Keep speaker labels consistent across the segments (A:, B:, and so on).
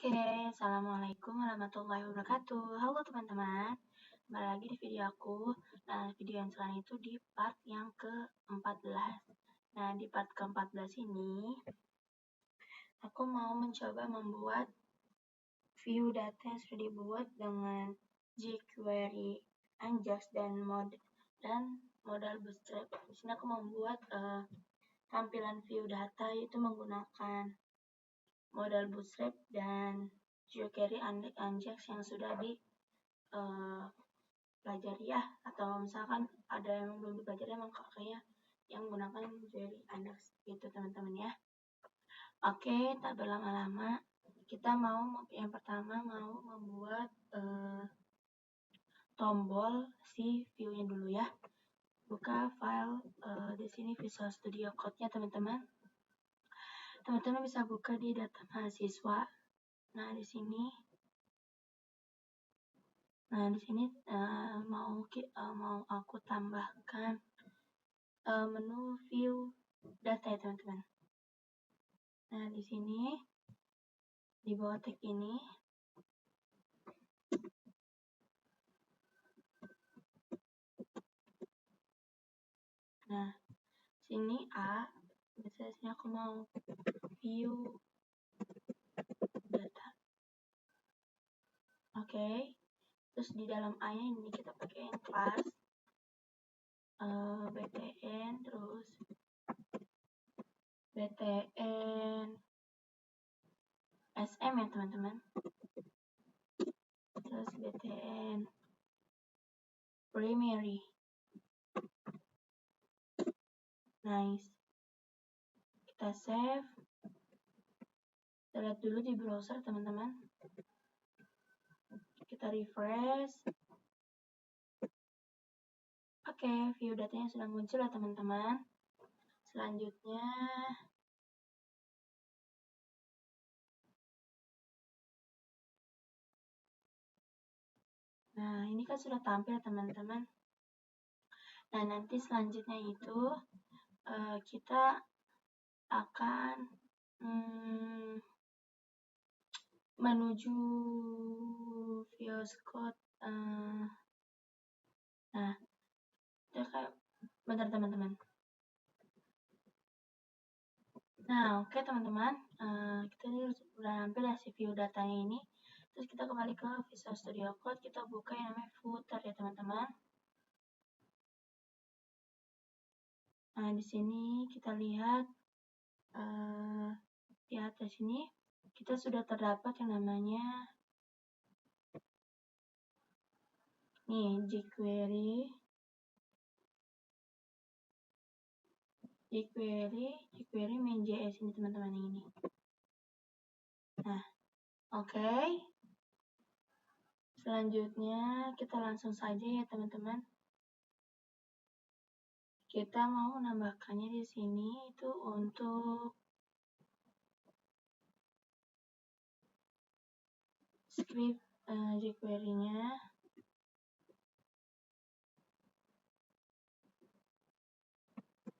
A: Oke, Assalamualaikum warahmatullahi wabarakatuh. Halo teman-teman, kembali lagi di video aku. Nah, video yang sekarang itu di part yang ke-14. Nah, di part ke-14 ini, aku mau mencoba membuat view data yang sudah dibuat dengan jQuery, Ajax, dan modal Bootstrap. Di sini aku membuat tampilan view data itu menggunakan modal Bootstrap dan jQuery Ajax yang sudah dipelajari ya, atau misalkan ada yang belum dipelajari emang kakaknya yang menggunakan jQuery Ajax gitu teman-teman ya. Oke, tak berlama-lama, kita yang pertama mau membuat tombol si view-nya dulu ya. Buka file di sini Visual Studio Code-nya teman-teman. Teman-teman bisa buka di data mahasiswa. Nah, di sini mau aku tambahkan menu view data ya teman-teman. Nah, di sini di bawah tag ini sini A, misalnya aku mau view data. Oke. Terus di dalam A-nya ini kita pakai class btn, terus btn sm ya teman-teman. Terus btn primary. Nice. Kita save. Kita lihat dulu di browser teman-teman. Kita refresh. Oke, view datanya sudah muncul ya teman-teman. Selanjutnya nah, ini kan sudah tampil teman-teman. Nah, nanti selanjutnya itu kita akan menuju VS Code. Nah, kita kayak bentar teman-teman. Nah, oke teman-teman, kita udah hampir ya si view datanya ini. Terus kita kembali ke Visual Studio Code, kita buka yang namanya footer ya teman-teman. Nah, di sini kita lihat di atas sini kita sudah terdapat yang namanya nih jQuery main.js ini teman-teman ini. Nah, oke. Selanjutnya kita langsung saja ya teman-teman. Kita mau menambahkannya di sini itu untuk script jQuery-nya.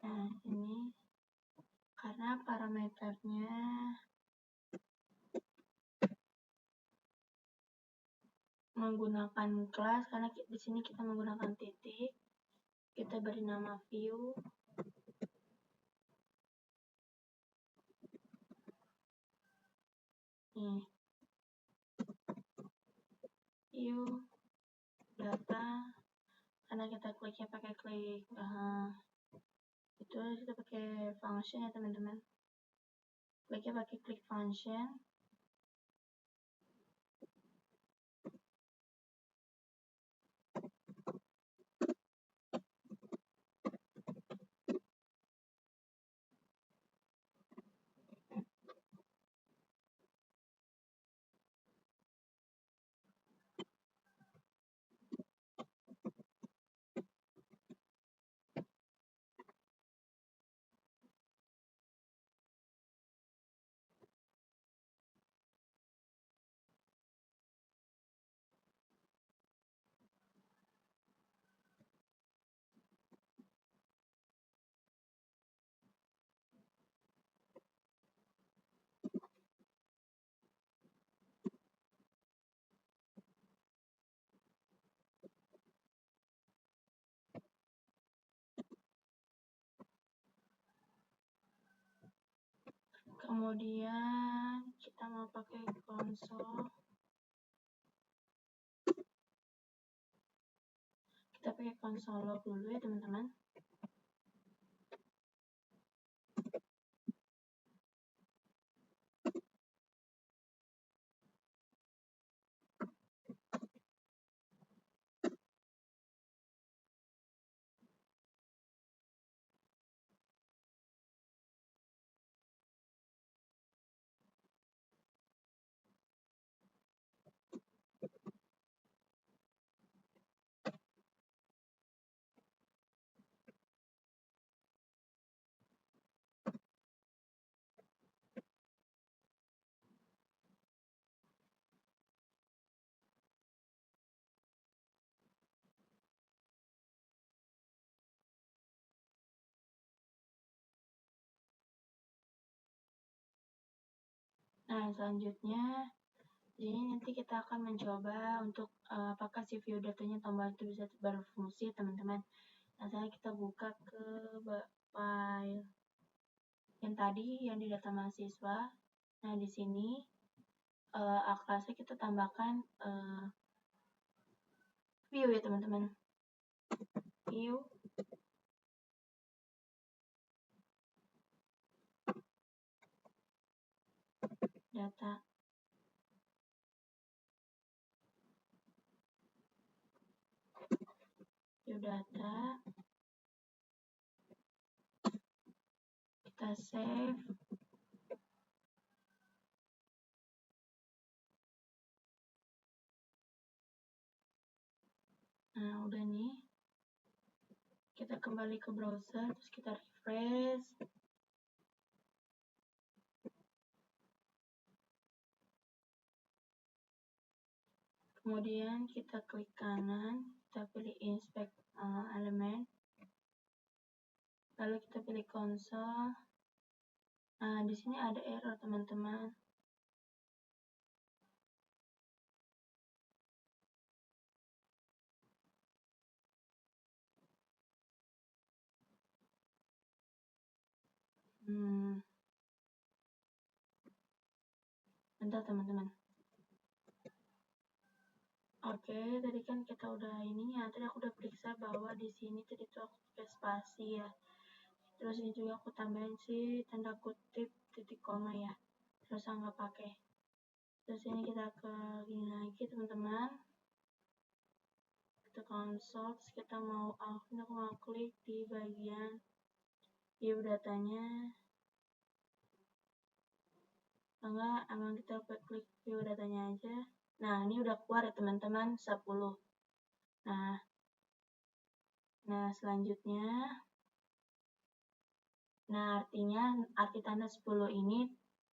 A: Nah, ini karena parameternya menggunakan kelas, karena di sini kita menggunakan titik. Kita beri nama view. Nih. View data, karena kita kliknya pakai klik itu kita pakai function ya teman-teman. Kliknya pakai klik function. Kemudian kita mau pakai konsol. Kita pakai konsol log dulu ya teman-teman. Nah, selanjutnya jadi nanti kita akan mencoba untuk apakah si view datanya tombol itu bisa berfungsi teman-teman. Nah, saya kita buka ke file yang tadi yang di data mahasiswa. Nah, di sini kelasnya kita tambahkan view ya teman-teman. View data. View data. Kita save. Nah, udah nih. Kita kembali ke browser, terus kita refresh. Kemudian kita klik kanan, kita pilih inspect element. Lalu kita pilih konsol. Nah, di sini ada error teman-teman. Bentar teman-teman. Oke, tadi kan kita udah ini ya, tadi aku udah periksa bahwa di sini tadi tuh aku pakai spasi ya. Terus ini juga aku tambahin sih tanda kutip titik koma ya. Terus nggak pakai. Terus ini kita ke gini lagi teman-teman. Kita konsol, terus kita mau aku mau klik di bagian view datanya. Enggak, emang kita klik view datanya aja. Nah, ini udah keluar ya teman-teman, 10. Nah, selanjutnya, artinya, arti tanda 10 ini,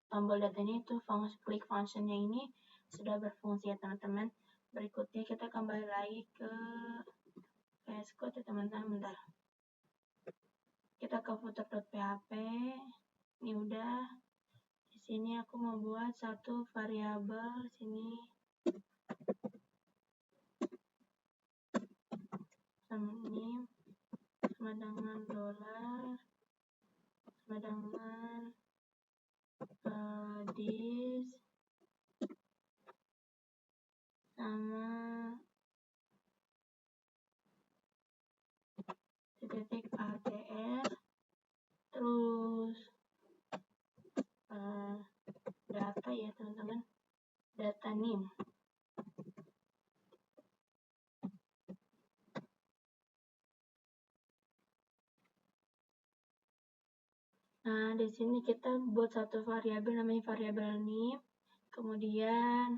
A: tombol datanya itu klik functionnya ini sudah berfungsi ya teman-teman. Berikutnya kita kembali lagi ke VS Code ya teman-teman, bentar. Kita ke footer.php, ini udah. Di sini aku membuat satu variabel sini ini sama dengan $, sama dengan this, sama titik ATR, terus data ya teman-teman, data name. Nah, di sini kita buat satu variabel namanya variabel name. Kemudian,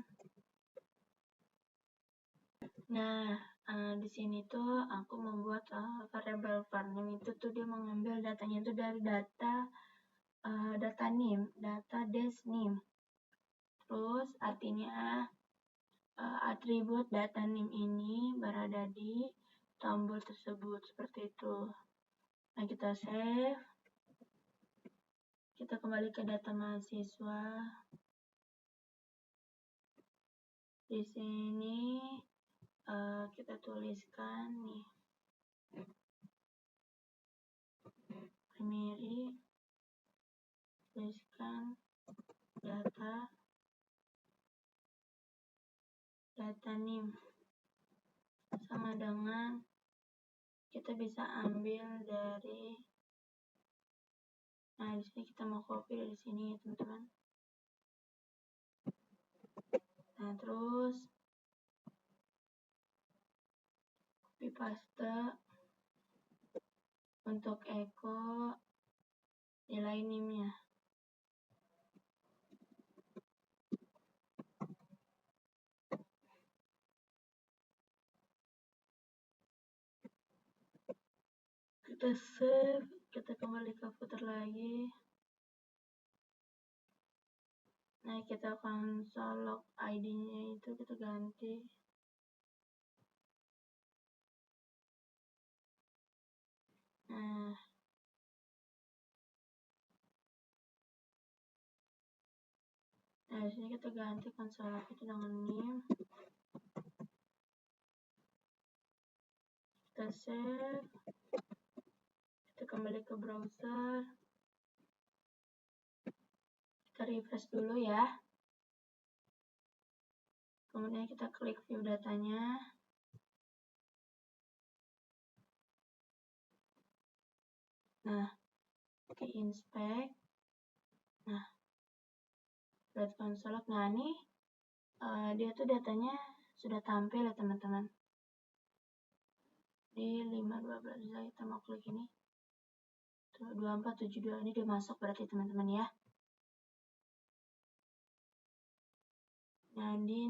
A: di sini tuh aku membuat variabel var name itu tuh dia mengambil datanya itu dari data name, data dash name. Terus artinya atribut data name ini berada di tombol tersebut seperti itu. Nah, kita save. Kita kembali ke data mahasiswa. Di sini kita tuliskan nih primary, tuliskan data NIM sama dengan kita bisa ambil dari, nah di sini kita mau copy dari sini ya teman-teman. Nah terus copy paste untuk echo nilai NIM-nya. Kita save, kita kembali ke footer lagi. Nah kita konsol log ID-nya itu kita ganti. Nah di sini kita ganti konsol log itu dengan NIM. Kita save, kita kembali ke browser, kita refresh dulu ya. Kemudian kita klik view datanya. Nah, di inspect. Nah, buat konsol log. Nah, ini dia tuh datanya sudah tampil ya teman-teman. Di 512 kita mau klik ini. Tuh 2472 ini udah masuk berarti teman-teman ya. Nah, di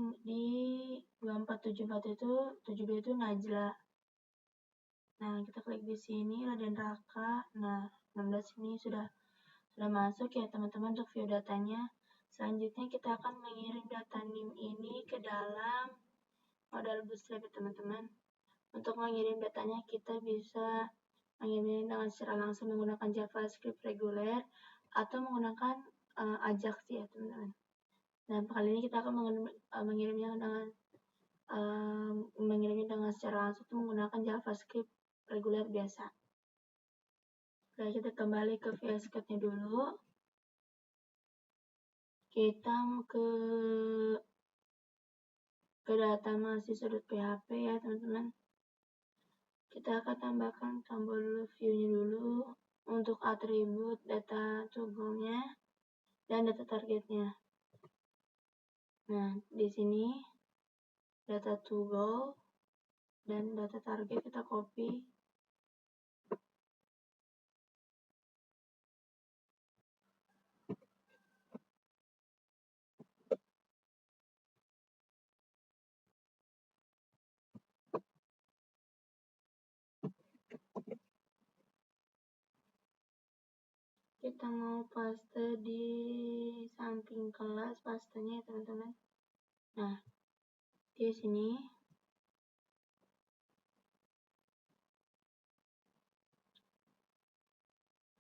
A: 2474 itu 72 itu Najla. Nah, kita klik di sini Raden Raka. Nah, 16 ini sudah masuk ya teman-teman untuk view datanya. Selanjutnya kita akan mengirim data NIM ini ke dalam modal Bootstrap ya teman-teman. Untuk mengirim datanya kita bisa mengirimnya dengan secara langsung menggunakan JavaScript reguler atau menggunakan Ajax ya teman-teman. Dan kali ini kita akan mengirimnya dengan secara langsung menggunakan JavaScript reguler biasa. Oke, kita kembali ke VS Code-nya dulu. Kita ke data mahasiswa.php ya teman-teman. Kita akan tambahkan tombol dulu view-nya dulu untuk atribut data toggle-nya dan data targetnya. Nah, di sini data toggle dan data target kita copy. Kita mau paste di samping kelas pastenya ya teman-teman. Nah, di sini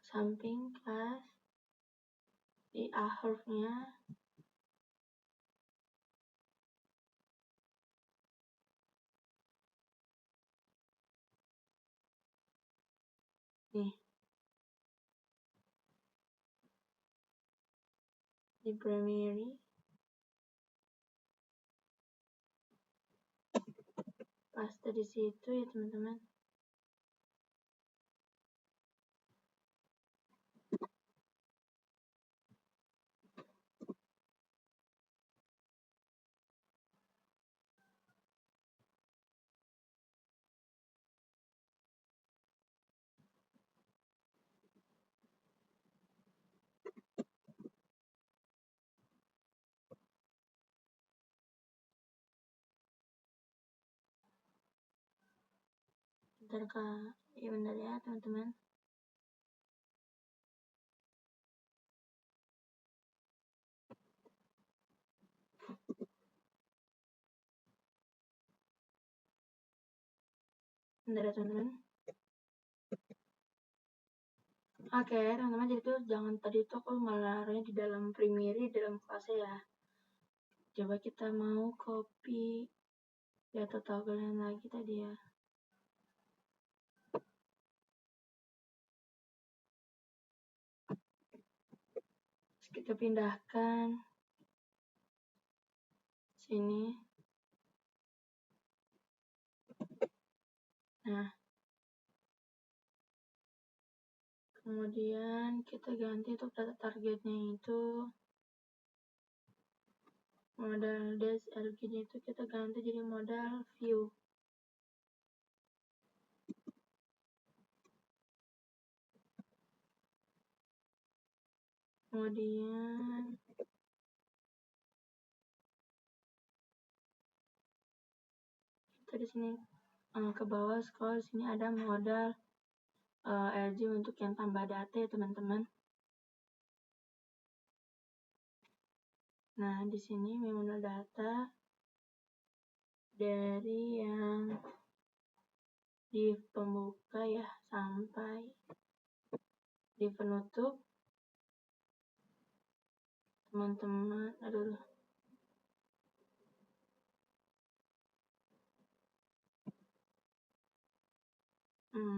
A: samping kelas di ahrefs-nya nih di primary paste di situ ya teman-teman. Bentar ya teman-teman. Bentar ya teman-teman. Oke teman-teman, jadi tuh jangan tadi tuh aku ngelarangnya di dalam primary, di dalam kelasnya ya. Coba kita mau copy data toggle-nya lagi tadi ya. Terus kita pindahkan sini. Nah, kemudian kita ganti untuk data targetnya itu modal dash LGD itu kita ganti jadi modal view. Kemudian kita di sini ke bawah scroll, sini ada modal LG untuk yang tambah data ya teman-teman. Nah, di sini modal data dari yang div pembuka ya sampai div penutup. Teman-teman,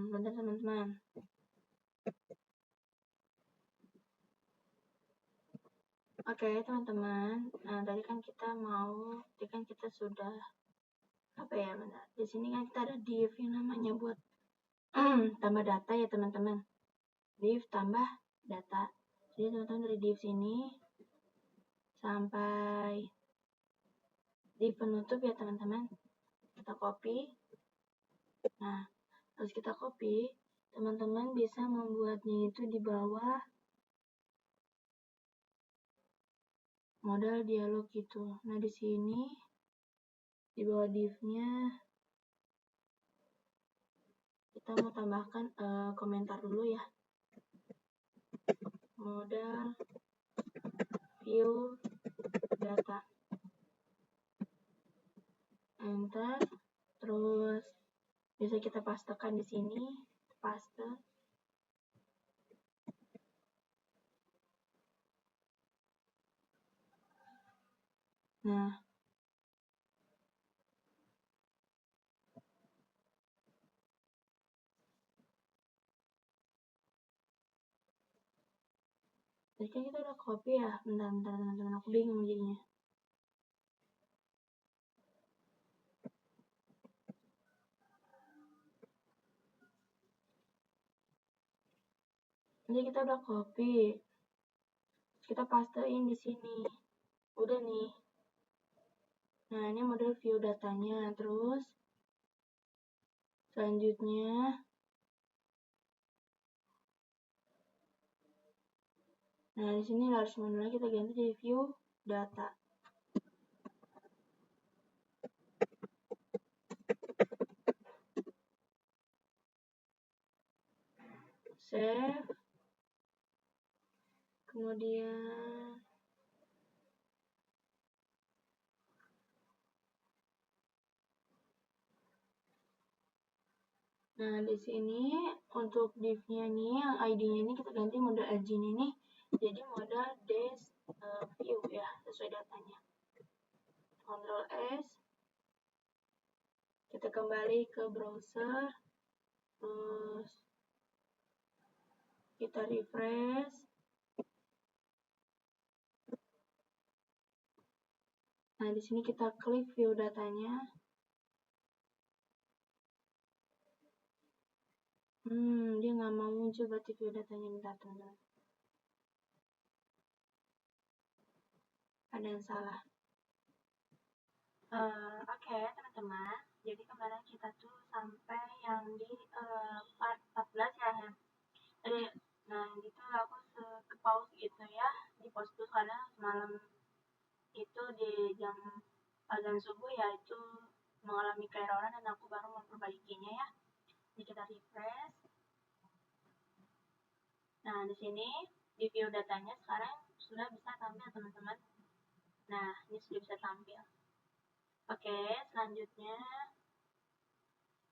A: bentar teman-teman. Oke teman-teman, nah tadi kan kita sudah benar. Di sini kan kita ada div yang namanya buat tambah data ya teman-teman. Div tambah data. Jadi teman-teman dari div sini sampai div penutup ya teman-teman. Kita copy. Nah, terus kita copy, teman-teman bisa membuatnya itu di bawah modal dialog gitu. Nah, di sini di bawah div-nya kita mau tambahkan komentar dulu ya. Modal view data. Enter. Terus bisa kita pastekan di sini, paste. Nah, jadi kan kita udah copy ya. Bentar teman-teman, aku bingung jadinya. Jadi kita udah copy. Kita pastein di sini. Udah nih. Nah, ini model view datanya. Terus selanjutnya, nah di sini large model kita ganti jadi view data. Save. Kemudian nah di sini untuk div-nya nih, yang ID-nya ini kita ganti model LG ini jadi modal dash view ya, sesuai datanya. Ctrl S. Kita kembali ke browser. Terus kita refresh. Nah, di sini kita klik view datanya. Dia nggak mau muncul berarti view datanya, bentar teman-teman. Ada yang salah. Oke, teman-teman. Jadi kemarin kita tuh sampai yang di part 14 ya. Nah, itu aku ke pause gitu ya. Di pause dulu karena semalam itu di jam azan subuh ya itu mengalami keeroran dan aku baru memperbaikinya ya. Jadi kita refresh. Nah, di sini di view datanya sekarang sudah bisa tampil teman-teman. Nah, ini sudah bisa tampil. Oke, selanjutnya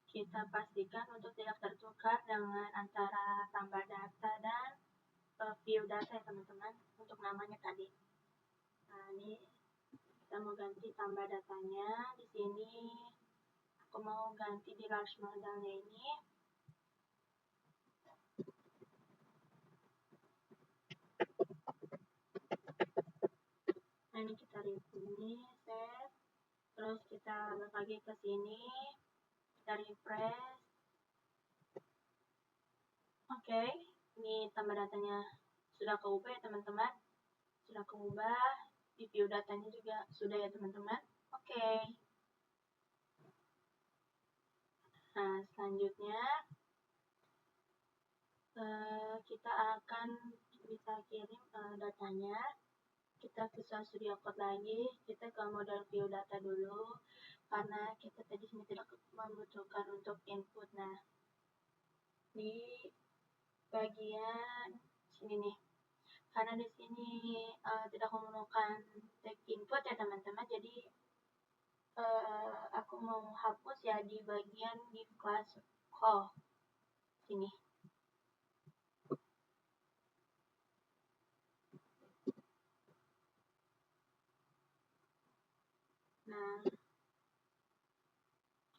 A: kita pastikan untuk tidak tertukar dengan antara tambah data dan view data ya teman-teman untuk namanya tadi. Nah, ini kita mau ganti tambah datanya. Di sini aku mau ganti di large modelnya ini. Nah, ini kita refresh, save. Terus kita balik lagi ke sini, kita refresh. Oke, ini tambah datanya sudah keubah ya teman-teman, sudah keubah, di view datanya juga sudah ya teman-teman. Oke. Nah, selanjutnya kita akan bisa kirim datanya. Kita ke Studio Code lagi, kita ke model view data dulu, karena kita tadi sini tidak membutuhkan untuk input. Nah, di bagian sini nih, karena di sini tidak memerlukan tag input ya teman-teman, jadi aku mau hapus ya di bagian div class call sini. Nah,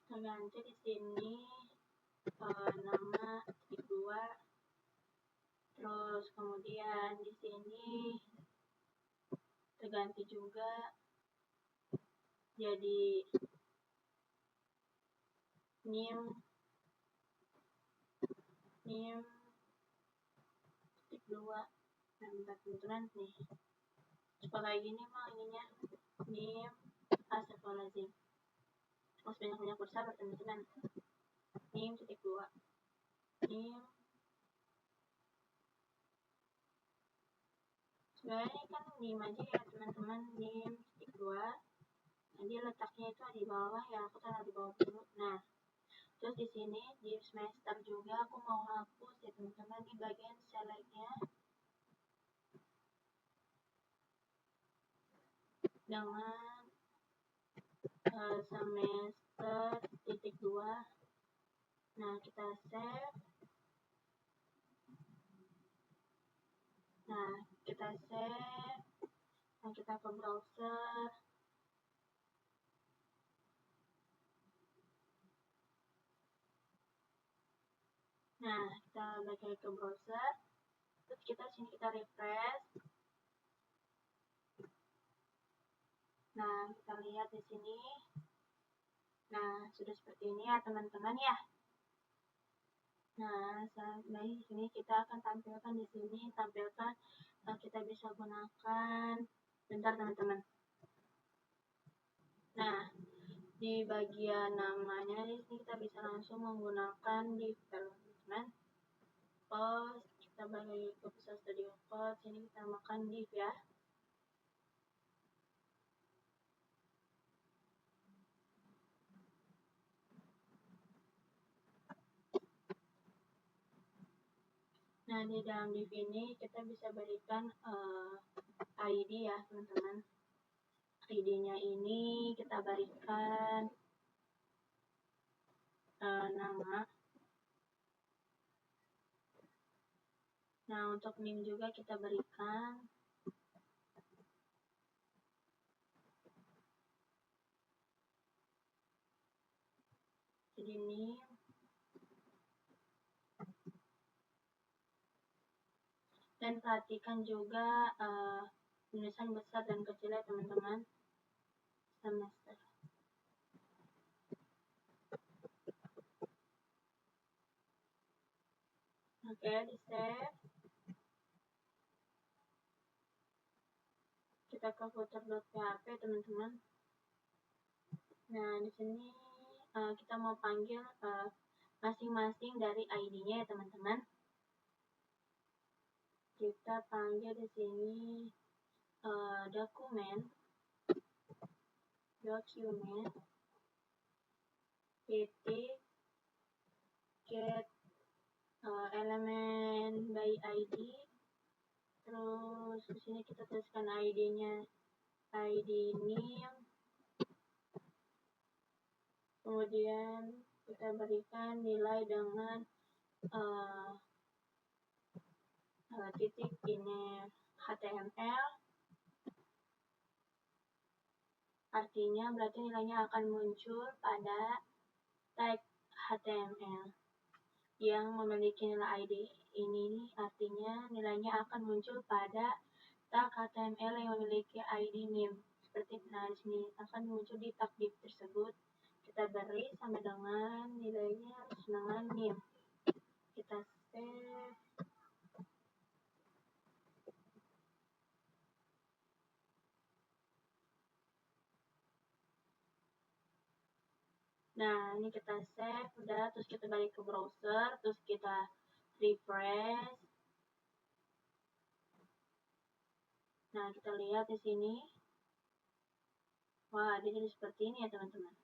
A: kita ganti di sini nama titik 2, terus kemudian di sini terganti juga jadi new titik 2. Nah, bentar teman-teman nih, supaya kayak gini mah ininya new astagfirullahaladzim, harus banyak bersabar teman-teman. New titik 2, new. Sebenarnya ini kan nim aja ya teman-teman, nim titik 2. Jadi letaknya itu di bawah ya, aku taruh di bawah dulu. Nah, terus di sini di semester juga aku mau hapus ya teman-teman di bagian selectnya dengan semester titik 2. Nah, kita save. Nah, kita ke browser. Nah, kita balik lagi ke browser. Terus kita refresh. Nah, kita lihat di sini. Nah, sudah seperti ini ya teman-teman ya. Nah, di sini kita akan tampilkan di sini, kita bisa gunakan. Bentar teman-teman. Nah, di bagian namanya di sini kita bisa langsung menggunakan div teman-teman. Kita balik ke Visual Studio Code, sini kita namakan div ya. Nah, di dalam div ini kita bisa berikan ID ya teman-teman. ID-nya ini kita berikan nama. Nah, untuk name juga kita berikan. Jadi name. Dan perhatikan juga tulisan besar dan kecil ya teman-teman. Semester. Oke, di save. Kita ke footer.php teman-teman. Nah, di sini kita mau panggil masing-masing dari ID-nya ya teman-teman. Kita panggil di sini dokumen titik get elemen by ID. Terus di sini kita tuliskan ID-nya, ID name. Kemudian kita berikan nilai dengan titik ini HTML. Artinya berarti nilainya akan muncul pada tag HTML yang memiliki nilai ID ini, artinya nilainya akan muncul pada tag HTML yang memiliki ID name. Seperti Nah, di sini akan muncul di tab div tersebut. Kita beri sama dengan nilainya dengan NIM. Kita save. Nah, ini kita save, udah, terus kita balik ke browser, terus kita refresh. Nah, kita lihat di sini. Wah, dia jadi seperti ini ya, teman-teman.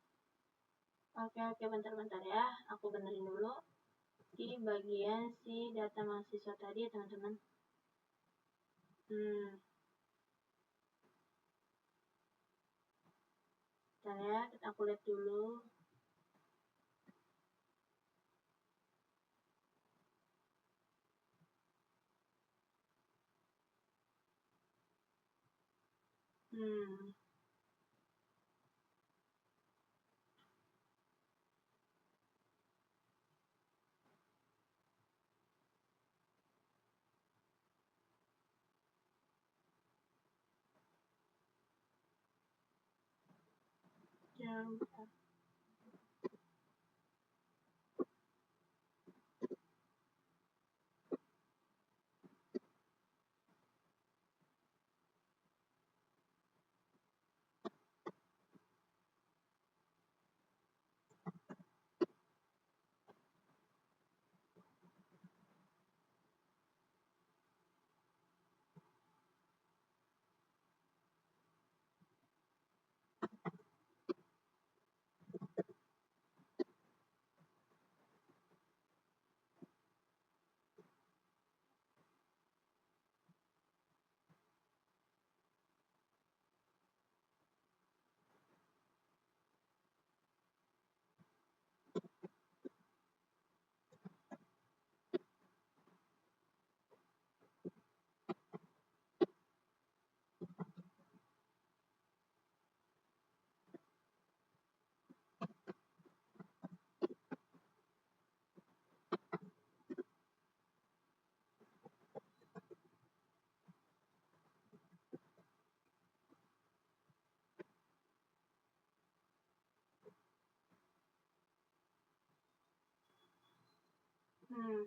A: Oke, bentar-bentar ya. Aku benerin dulu di bagian si data mahasiswa tadi ya, teman-teman. Bentar ya, aku lihat dulu. Jangan lupa.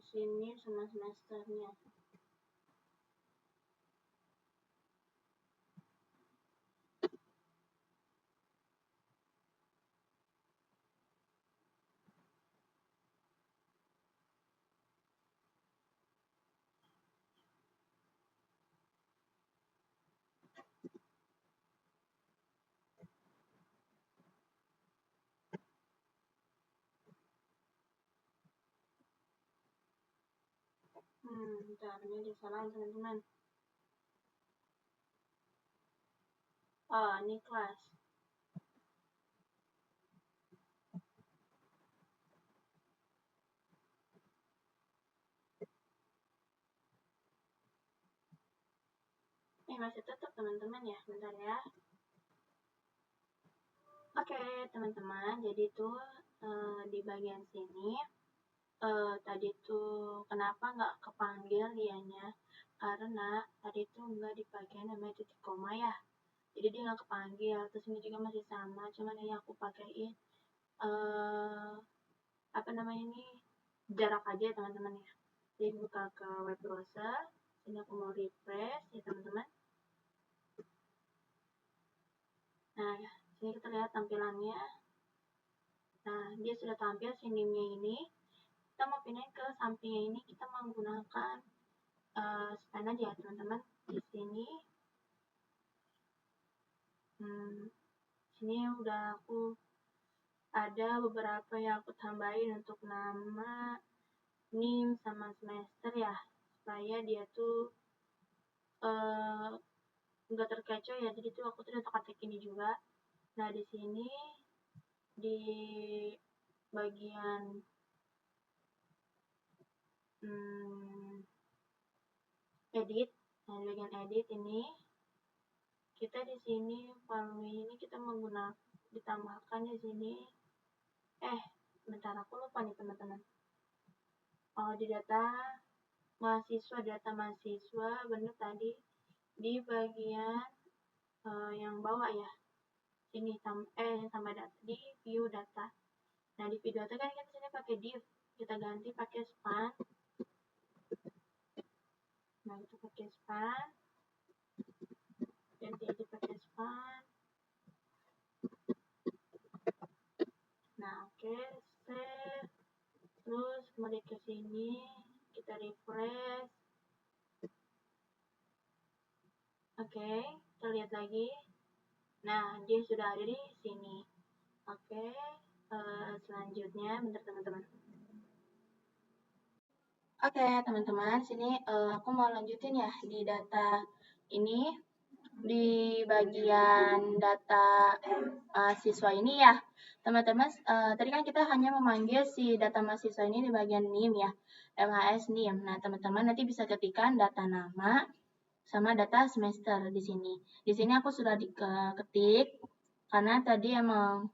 A: Sini sama semesternya. Bentar, ini ada kesalahan teman-teman. Oh, ini kelas. Masih tetap teman-teman ya, bentar ya. Oke, teman-teman, jadi tuh di bagian sini tadi tuh kenapa nggak kepanggil dianya, karena tadi tuh nggak dipakai namanya titik koma ya, jadi dia nggak kepanggil. Terus ini juga masih sama, cuman ini aku pakaiin apa namanya ini jarak aja ya teman-teman ya. Jadi buka ke web browser, ini aku mau refresh ya teman-teman. Nah, sini kita lihat tampilannya. Nah, dia sudah tampil sinimnya ini. Kita mau pindahin ke sampingnya ini, kita menggunakan span aja ya teman-teman. Di sini sini udah aku ada beberapa yang aku tambahin untuk nama, NIM, sama semester ya, supaya dia tuh nggak terkecoh ya. Jadi tuh aku tuh udah ketik ini juga. Nah, di sini di bagian edit, nah di bagian edit ini kita di sini volume ini kita menggunakan ditambahkan di sini. Bentar, aku lupa nih teman-teman. Di data mahasiswa bener tadi di bagian yang bawah ya. ini tambah data di view data. Nah, di video data kan kita sini pakai div, kita ganti pakai span. Nah, kita pakai span, ganti aja pakai span. Nah, oke, save. Terus kembali ke sini, kita refresh. Oke, kita lihat lagi. Nah, dia sudah ada di sini. Oke, selanjutnya, bentar teman-teman. Oke, teman-teman, sini aku mau lanjutin ya di data ini, di bagian data mahasiswa ini ya. Teman-teman, tadi kan kita hanya memanggil si data mahasiswa ini di bagian NIM ya, MHS NIM. Nah, teman-teman nanti bisa ketikkan data nama sama data semester di sini. Di sini aku sudah ketik, karena tadi emang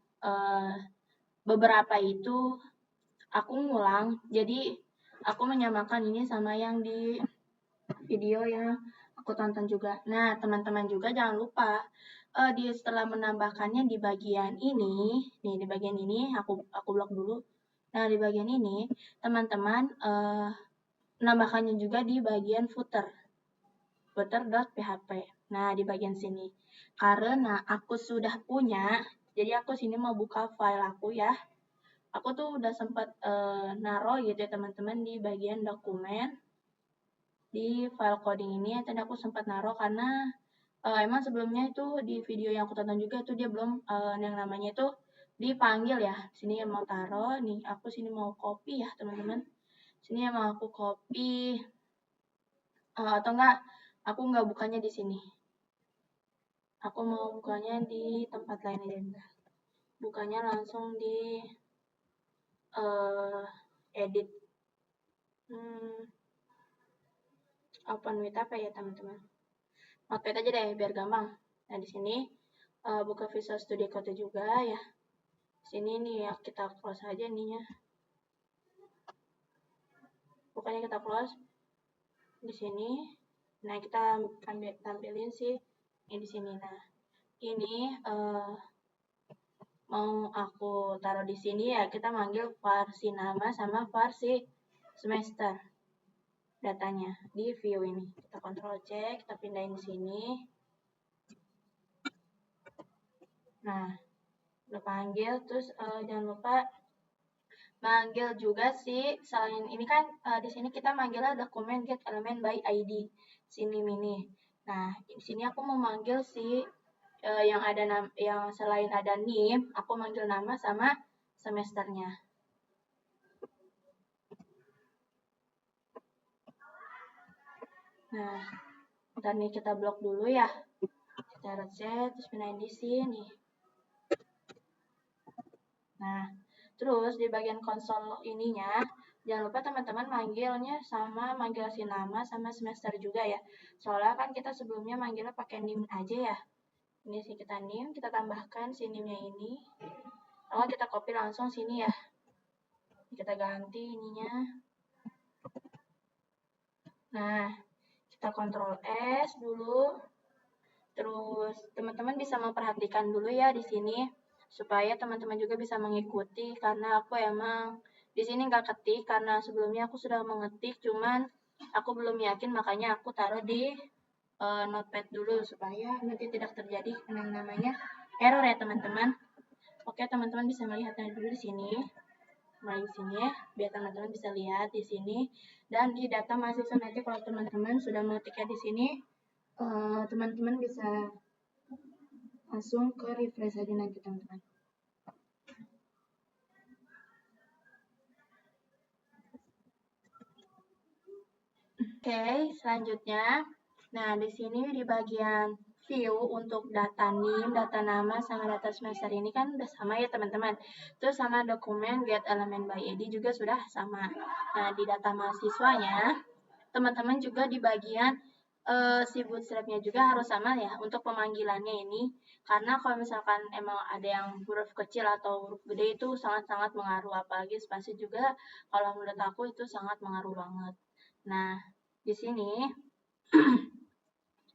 A: beberapa itu aku ngulang, jadi aku menyamakan ini sama yang di video yang aku tonton juga. Nah, teman-teman juga jangan lupa setelah menambahkannya di bagian ini, nih di bagian ini aku blok dulu. Nah, di bagian ini teman-teman menambahkannya juga di bagian footer.php. Nah, di bagian sini. Karena aku sudah punya, jadi aku sini mau buka file aku ya. Aku tuh udah sempat naruh gitu ya teman-teman di bagian dokumen di file coding ini. Tadi aku sempat naruh karena emang sebelumnya itu di video yang aku tonton juga itu dia belum yang namanya itu dipanggil ya. Sini yang mau taruh nih, aku sini mau copy ya teman-teman. Sini yang mau aku copy atau enggak aku enggak bukanya di sini. Aku mau bukanya di tempat lain aja. Bukanya langsung di edit. Open with apa ya teman-teman? Notepad aja deh biar gampang. Nah di sini buka Visual Studio Code juga ya. Sini nih ya kita close aja nih ya. Pokoknya kita close di sini. Nah kita tampilin sih ini di sini. Nah ini mau aku taruh di sini ya kita manggil versi nama sama versi semester datanya di view ini. Kita Ctrl C, kita pindahin di sini. Nah, udah panggil, terus jangan lupa manggil juga sih selain ini kan di sini kita manggilnya dokumen get element by ID sini mini. Nah, di sini aku mau manggil si yang selain ada NIM, aku manggil nama sama semesternya. Nah, ntar nih kita blok dulu ya. Kita reset, terus pindahin di sini. Nah, terus di bagian konsol ininya, jangan lupa teman-teman manggilnya sama manggil si nama sama semester juga ya. Soalnya kan kita sebelumnya manggilnya pakai NIM aja ya. Ini sih kita NIM, kita tambahkan si NIM-nya ini. Lalu kita copy langsung sini ya. Kita ganti ininya. Nah, kita Ctrl S dulu. Terus teman-teman bisa memperhatikan dulu ya di sini supaya teman-teman juga bisa mengikuti karena aku emang di sini nggak ketik karena sebelumnya aku sudah mengetik cuman aku belum yakin makanya aku taruh di notepad dulu supaya nanti tidak terjadi yang namanya error ya teman-teman. Oke, teman-teman bisa melihatnya dulu di sini. Mulai di sini ya, biar teman-teman bisa lihat di sini dan di data mahasiswa nanti kalau teman-teman sudah mengetiknya di sini teman-teman bisa langsung ke refresh aja nanti teman-teman. Oke, selanjutnya, nah di sini di bagian view untuk data NIM, data nama, sama data semester ini kan udah sama ya teman-teman. Terus sama dokumen get element by ID juga sudah sama. Nah di data mahasiswanya, teman-teman juga di bagian si bootstrapnya juga harus sama ya untuk pemanggilannya ini. Karena kalau misalkan emang ada yang huruf kecil atau huruf gede itu sangat-sangat mengaruh. Apalagi spasi juga kalau menurut aku itu sangat mengaruh banget. Nah, di sini,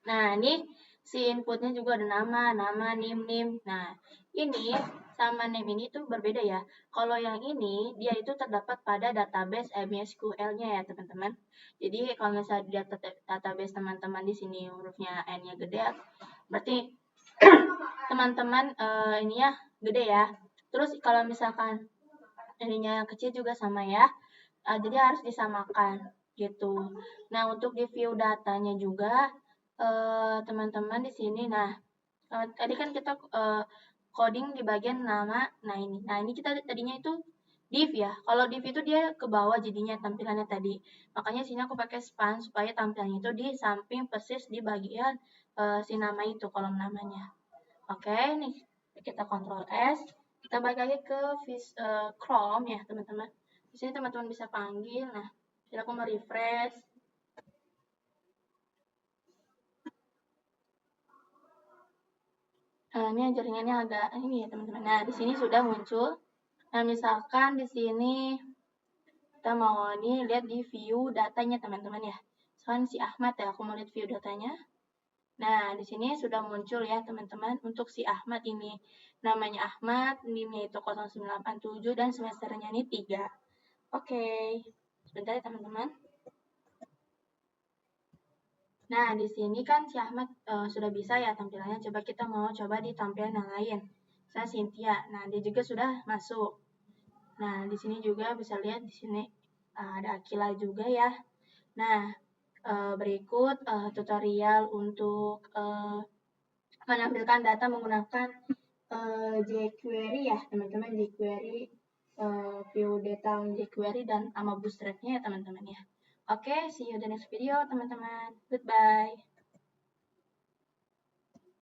A: nah ini si inputnya juga ada nama, nim. Nah, ini sama name ini tuh berbeda ya. Kalau yang ini, dia itu terdapat pada database MySQL-nya ya, teman-teman. Jadi, kalau misalnya di database teman-teman di sini hurufnya N-nya gede, berarti teman-teman ini ya gede ya. Terus, kalau misalkan ininya kecil juga sama ya. Jadi, harus disamakan gitu. Nah, untuk di view datanya juga, teman-teman di sini. Nah, tadi kan kita coding di bagian nama. Nah ini kita tadinya itu div ya. Kalau div itu dia ke bawah jadinya tampilannya tadi. Makanya sini aku pakai span supaya tampilannya itu di samping persis di bagian si nama itu, kolom namanya. Oke, nih kita Ctrl S. Kita balik lagi ke Chrome ya, teman-teman. Di sini teman-teman bisa panggil. Nah, jadi aku mau refresh. Ini jaringannya agak ini ya teman-teman. Nah, di sini sudah muncul. Nah, misalkan di sini kita mau nih lihat di view datanya teman-teman ya. Misalkan si Ahmad ya, aku mau lihat view datanya. Nah, di sini sudah muncul ya teman-teman untuk si Ahmad ini. Namanya Ahmad, NIM-nya itu 0987 dan semesternya ini 3. Oke, sebentar ya teman-teman. Nah, di sini kan si Ahmad sudah bisa ya tampilannya. Coba kita mau coba di tampilan yang lain. Saya Cynthia. Nah, dia juga sudah masuk. Nah, di sini juga bisa lihat di sini ada Akila juga ya. Nah, berikut tutorial untuk menampilkan data menggunakan jQuery ya, teman-teman. jQuery, view data jQuery dan sama Bootstrap-nya ya, teman-teman ya. Oke, see you the next video, teman-teman. Goodbye.